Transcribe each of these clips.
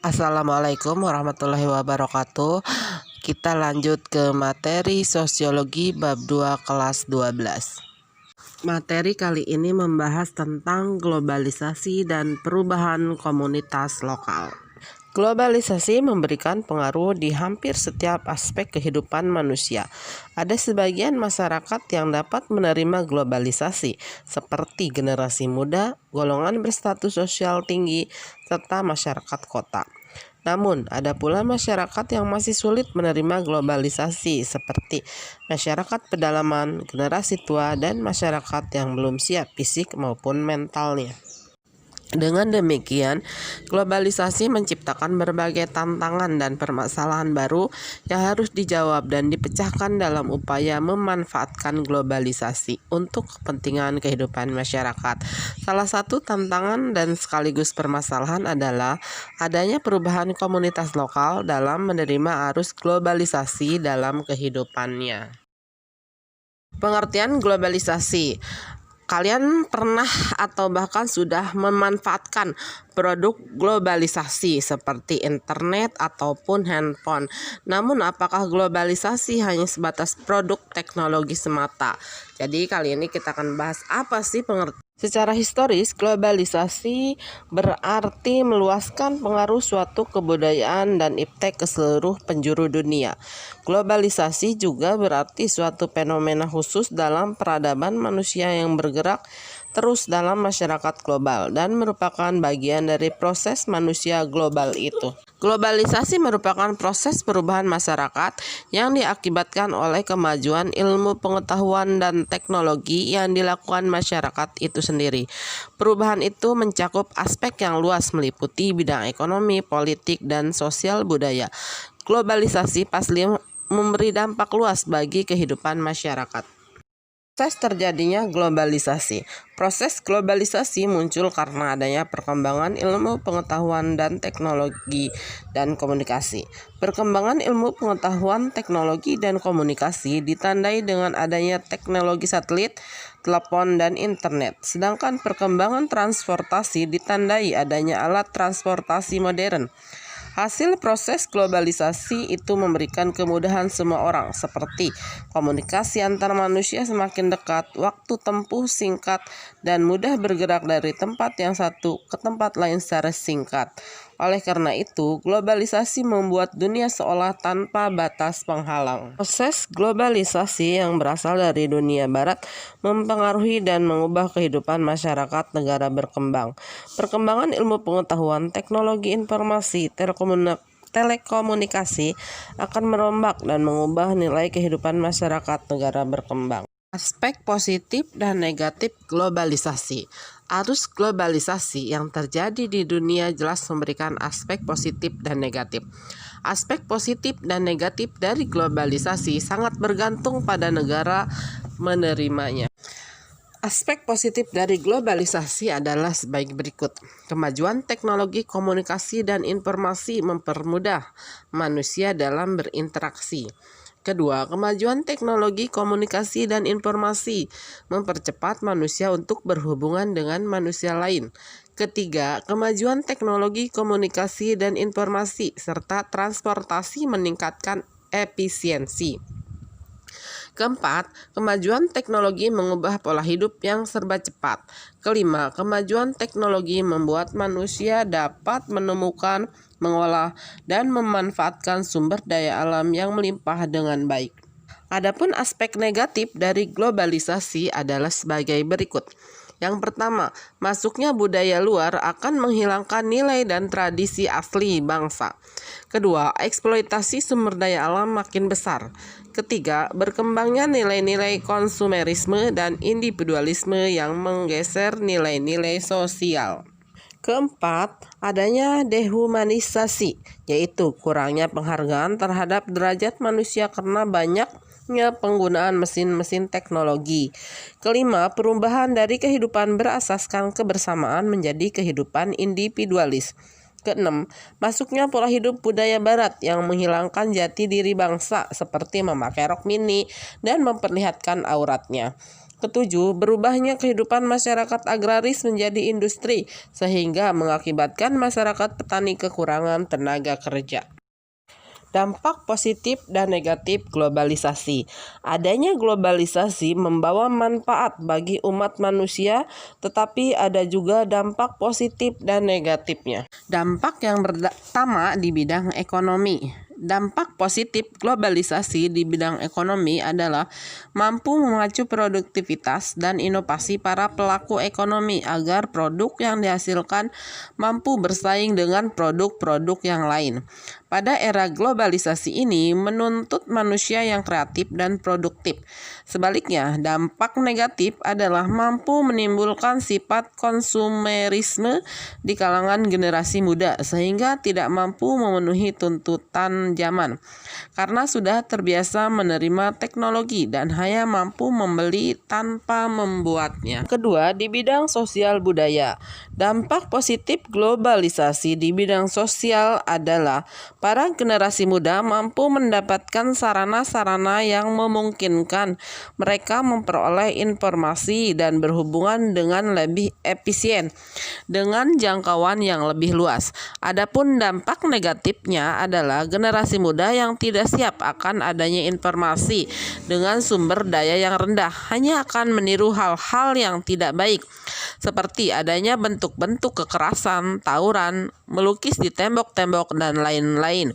Assalamualaikum warahmatullahi wabarakatuh. Kita lanjut ke materi sosiologi bab 2 kelas 12. Materi kali ini membahas tentang globalisasi dan perubahan komunitas lokal. Globalisasi memberikan pengaruh di hampir setiap aspek kehidupan manusia. Ada sebagian masyarakat yang dapat menerima globalisasi, seperti generasi muda, golongan berstatus sosial tinggi, serta masyarakat kota. Namun, ada pula masyarakat yang masih sulit menerima globalisasi, seperti masyarakat pedalaman, generasi tua, dan masyarakat yang belum siap fisik maupun mentalnya. Dengan demikian, globalisasi menciptakan berbagai tantangan dan permasalahan baru yang harus dijawab dan dipecahkan dalam upaya memanfaatkan globalisasi untuk kepentingan kehidupan masyarakat. Salah satu tantangan dan sekaligus permasalahan adalah adanya perubahan komunitas lokal dalam menerima arus globalisasi dalam kehidupannya. Pengertian globalisasi. Kalian pernah atau bahkan sudah memanfaatkan produk globalisasi seperti internet ataupun handphone. Namun apakah globalisasi hanya sebatas produk teknologi semata? Jadi kali ini kita akan bahas apa sih pengertian. Secara historis, globalisasi berarti meluaskan pengaruh suatu kebudayaan dan iptek ke seluruh penjuru dunia. Globalisasi juga berarti suatu fenomena khusus dalam peradaban manusia yang bergerak terus dalam masyarakat global dan merupakan bagian dari proses manusia global itu. Globalisasi merupakan proses perubahan masyarakat yang diakibatkan oleh kemajuan ilmu pengetahuan dan teknologi yang dilakukan masyarakat itu sendiri. Perubahan itu mencakup aspek yang luas meliputi bidang ekonomi, politik, dan sosial budaya. Globalisasi pasti memberi dampak luas bagi kehidupan masyarakat. Proses terjadinya globalisasi. Proses globalisasi muncul karena adanya perkembangan ilmu pengetahuan dan teknologi dan komunikasi. Perkembangan ilmu pengetahuan, teknologi, dan komunikasi ditandai dengan adanya teknologi satelit, telepon, dan internet. Sedangkan perkembangan transportasi ditandai adanya alat transportasi modern. Hasil proses globalisasi itu memberikan kemudahan semua orang, seperti komunikasi antar manusia semakin dekat, waktu tempuh singkat, dan mudah bergerak dari tempat yang satu ke tempat lain secara singkat. Oleh karena itu, globalisasi membuat dunia seolah tanpa batas penghalang. Proses globalisasi yang berasal dari dunia barat mempengaruhi dan mengubah kehidupan masyarakat negara berkembang. Perkembangan ilmu pengetahuan, teknologi informasi, telekomunikasi akan merombak dan mengubah nilai kehidupan masyarakat negara berkembang. Aspek positif dan negatif globalisasi. Arus globalisasi yang terjadi di dunia jelas memberikan aspek positif dan negatif. Aspek positif dan negatif dari globalisasi sangat bergantung pada negara menerimanya. Aspek positif dari globalisasi adalah sebagai berikut. Kemajuan teknologi komunikasi dan informasi mempermudah manusia dalam berinteraksi. Kedua, kemajuan teknologi komunikasi dan informasi mempercepat manusia untuk berhubungan dengan manusia lain. Ketiga, kemajuan teknologi komunikasi dan informasi serta transportasi meningkatkan efisiensi. Keempat, kemajuan teknologi mengubah pola hidup yang serba cepat. Kelima, kemajuan teknologi membuat manusia dapat menemukan, mengolah, dan memanfaatkan sumber daya alam yang melimpah dengan baik. Adapun aspek negatif dari globalisasi adalah sebagai berikut. Yang pertama, masuknya budaya luar akan menghilangkan nilai dan tradisi asli bangsa. Kedua, eksploitasi sumber daya alam makin besar. Ketiga, berkembangnya nilai-nilai konsumerisme dan individualisme yang menggeser nilai-nilai sosial. Keempat, adanya dehumanisasi, yaitu kurangnya penghargaan terhadap derajat manusia karena banyaknya penggunaan mesin-mesin teknologi. Kelima, perubahan dari kehidupan berasaskan kebersamaan menjadi kehidupan individualis. Keenam, masuknya pola hidup budaya barat yang menghilangkan jati diri bangsa seperti memakai rok mini dan memperlihatkan auratnya. Ketujuh, berubahnya kehidupan masyarakat agraris menjadi industri sehingga mengakibatkan masyarakat petani kekurangan tenaga kerja. Dampak positif dan negatif globalisasi. Adanya globalisasi membawa manfaat bagi umat manusia, tetapi ada juga dampak positif dan negatifnya. Dampak yang pertama di bidang ekonomi. Dampak positif globalisasi di bidang ekonomi adalah mampu memacu produktivitas dan inovasi para pelaku ekonomi agar produk yang dihasilkan mampu bersaing dengan produk-produk yang lain. Pada era globalisasi ini menuntut manusia yang kreatif dan produktif. Sebaliknya, dampak negatif adalah mampu menimbulkan sifat konsumerisme di kalangan generasi muda sehingga tidak mampu memenuhi tuntutan zaman karena sudah terbiasa menerima teknologi dan hanya mampu membeli tanpa membuatnya. Kedua, di bidang sosial budaya. Dampak positif globalisasi di bidang sosial adalah para generasi muda mampu mendapatkan sarana-sarana yang memungkinkan mereka memperoleh informasi dan berhubungan dengan lebih efisien dengan jangkauan yang lebih luas. Adapun dampak negatifnya adalah generasi muda yang tidak siap akan adanya informasi dengan sumber daya yang rendah hanya akan meniru hal-hal yang tidak baik seperti adanya bentuk-bentuk kekerasan, tawuran, melukis di tembok-tembok, dan lain-lain.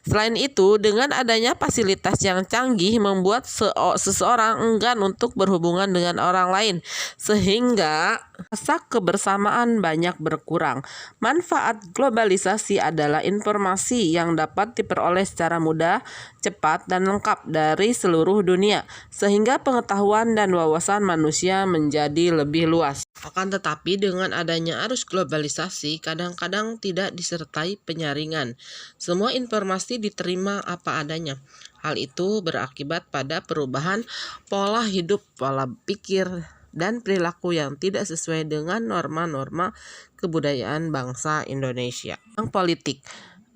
Selain itu, dengan adanya fasilitas yang canggih membuat seseorang enggan untuk berhubungan dengan orang lain, sehingga rasa kebersamaan banyak berkurang. Manfaat globalisasi adalah informasi yang dapat diperoleh secara mudah, cepat, dan lengkap dari seluruh dunia, sehingga pengetahuan dan wawasan manusia menjadi lebih luas. Akan tetapi, dengan adanya arus globalisasi, kadang-kadang tidak disertai penyaringan. Semua informasi diterima apa adanya. Hal itu berakibat pada perubahan pola hidup, pola pikir, dan perilaku yang tidak sesuai dengan norma-norma kebudayaan bangsa Indonesia. Yang politik.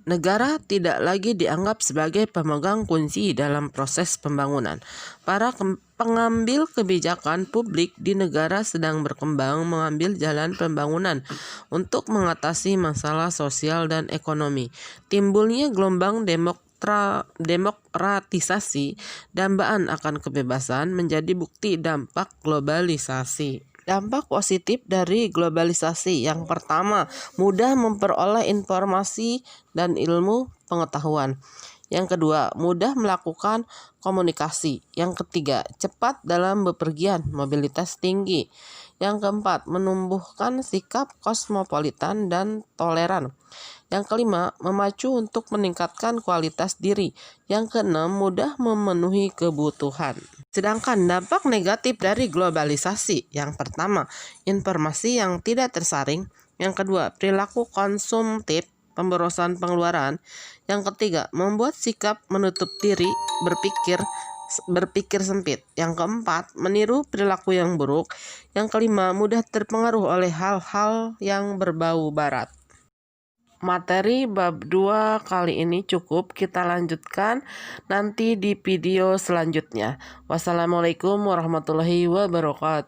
Negara tidak lagi dianggap sebagai pemegang kunci dalam proses pembangunan. Para pengambil kebijakan publik di negara sedang berkembang mengambil jalan pembangunan untuk mengatasi masalah sosial dan ekonomi. Timbulnya gelombang demokratisasi, dambaan akan kebebasan menjadi bukti dampak globalisasi. Dampak positif dari globalisasi. Yang pertama, mudah memperoleh informasi dan ilmu pengetahuan. Yang kedua, mudah melakukan komunikasi. Yang ketiga, cepat dalam bepergian, mobilitas tinggi. Yang keempat, menumbuhkan sikap kosmopolitan dan toleran. Yang kelima, memacu untuk meningkatkan kualitas diri. Yang keenam, mudah memenuhi kebutuhan. Sedangkan dampak negatif dari globalisasi, yang pertama, informasi yang tidak tersaring. Yang kedua, perilaku konsumtif, pemborosan pengeluaran. Yang ketiga, membuat sikap menutup diri, berpikir sempit. Yang keempat, meniru perilaku yang buruk. Yang kelima, mudah terpengaruh oleh hal-hal yang berbau barat. Materi bab 2 kali ini cukup, kita lanjutkan nanti di video selanjutnya. Wassalamualaikum warahmatullahi wabarakatuh.